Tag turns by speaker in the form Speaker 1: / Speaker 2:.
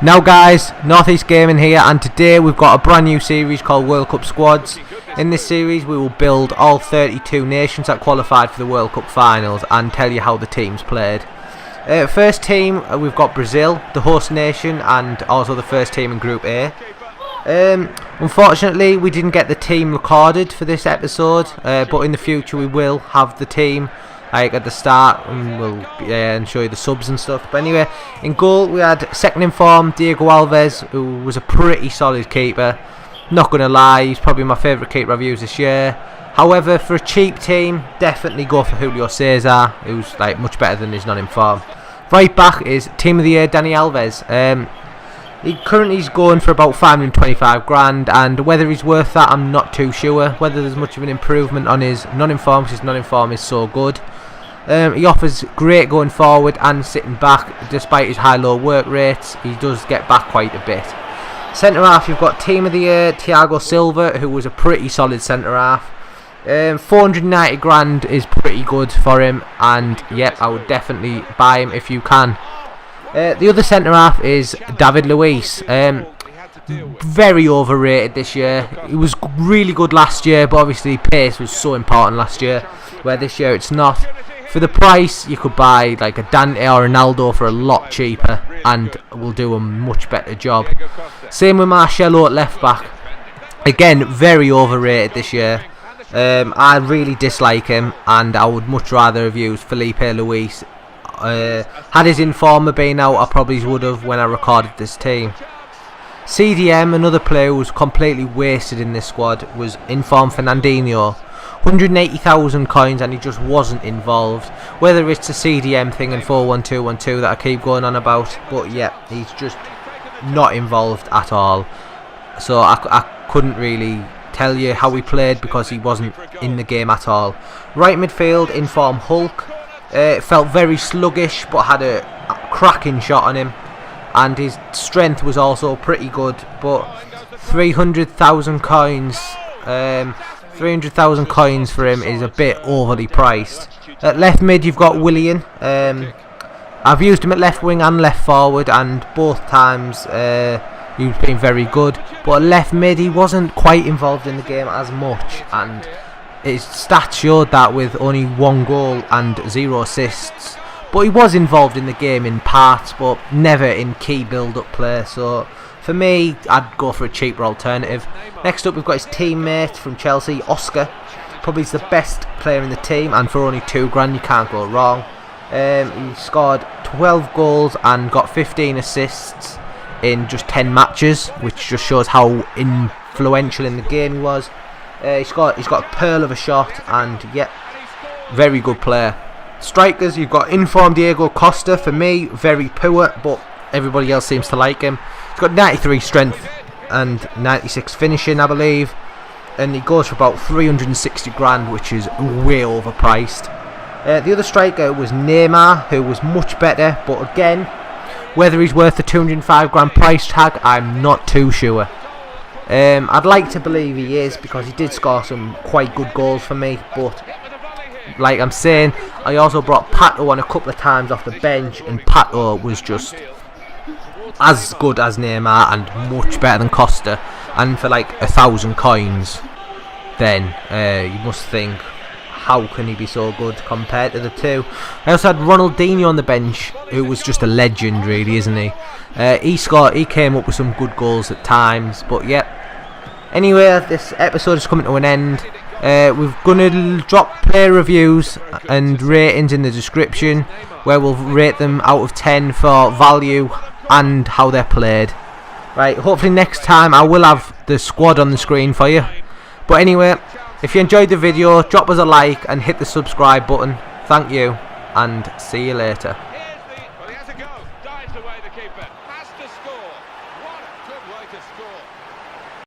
Speaker 1: Now guys, Northeast Gaming here, and today we've got a brand new series called World Cup Squads. In this series we will build all 32 nations that qualified for the World Cup finals and tell you how the teams played. First team, we've got Brazil, the host nation, and also the first team in Group A. Unfortunately we didn't get the team recorded for this episode, but in the future we will have the team like at the start, and we'll and show you the subs and stuff. But anyway, in goal we had second in form Diego Alves, who was a pretty solid keeper. Not gonna lie, he's probably my favourite keeper I've used this year. However, for a cheap team, definitely go for Julio Cesar, who's like much better than his non-in form. Right back is team of the year Dani Alves. He currently is going for about 525 grand, and whether he's worth that I'm not too sure. Whether there's much of an improvement on his non-in form, because his non-in form is so good. He offers great going forward and sitting back. Despite his high-low work rates, he does get back quite a bit. Centre half, you've got team of the year TOTY Silva, who was a pretty solid centre half. 490 grand is pretty good for him, and yep, I would definitely buy him if you can. The other centre half is David Luiz. Very overrated this year. He was really good last year, but obviously pace was so important last year, where this year it's not. For the price, you could buy like a Dante or Ronaldo for a lot cheaper, and will do a much better job. Same with Marcelo at left back. Again, very overrated this year. I really dislike him, and I would much rather have used Felipe Luis. Had his informer been out, I probably would have when I recorded this team. CDM, another player who was completely wasted in this squad, was inform Fernandinho. 180,000 coins, and he just wasn't involved. Whether it's a CDM thing and 4-1-2-1-2 that I keep going on about, but yeah, he's just not involved at all. So I couldn't really tell you how he played because he wasn't in the game at all. Right midfield, inform Hulk. Felt very sluggish, but had a cracking shot on him, and his strength was also pretty good. But 300,000 coins. 300,000 coins for him is a bit overly priced. At left mid you've got Willian. I've used him at left wing and left forward, and both times he's been very good. But at left mid he wasn't quite involved in the game as much, and his stats showed that with only 1 goal and 0 assists. But he was involved in the game in parts, but never in key build-up play. So for me, I'd go for a cheaper alternative. Next up, we've got his teammate from Chelsea, Oscar. Probably the best player in the team, and for only 2 grand, you can't go wrong. He scored 12 goals and got 15 assists in just 10 matches, which just shows how influential in the game he was. He's got a pearl of a shot, and yeah, very good player. Strikers, you've got informed Diego Costa. For me, very poor, but everybody else seems to like him. He's got 93 strength and 96 finishing, I believe, and he goes for about 360 grand, which is way overpriced. The other striker was Neymar, who was much better, but again, whether he's worth the 205 grand price tag, I'm not too sure. I'd like to believe he is, because he did score some quite good goals for me, but like I'm saying, I also brought Pato on a couple of times off the bench, and Pato was just as good as Neymar and much better than Costa. And for like 1,000 coins, then you must think, how can he be so good compared to the two? I also had Ronaldinho on the bench, who was just a legend, really, isn't he? He came up with some good goals at times, but yeah. Anyway, this episode is coming to an end. We're going to drop player reviews and ratings in the description, where we'll rate them out of 10 for value and how they're played. Right, hopefully next time I will have the squad on the screen for you. But anyway, if you enjoyed the video, drop us a like and hit the subscribe button. Thank you, and see you later.